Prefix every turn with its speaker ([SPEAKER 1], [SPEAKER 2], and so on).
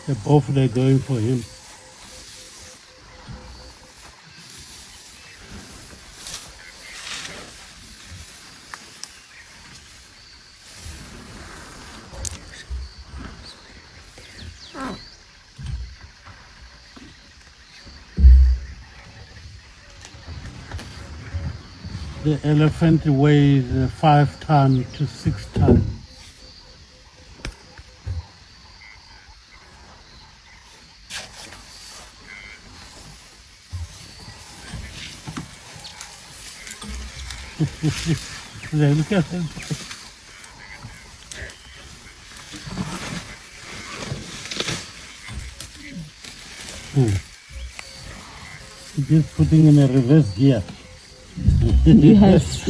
[SPEAKER 1] They're going for him. The elephant weighs 5 tons to 6 tons. Look at him. Just putting in a reverse gear.
[SPEAKER 2] Yes.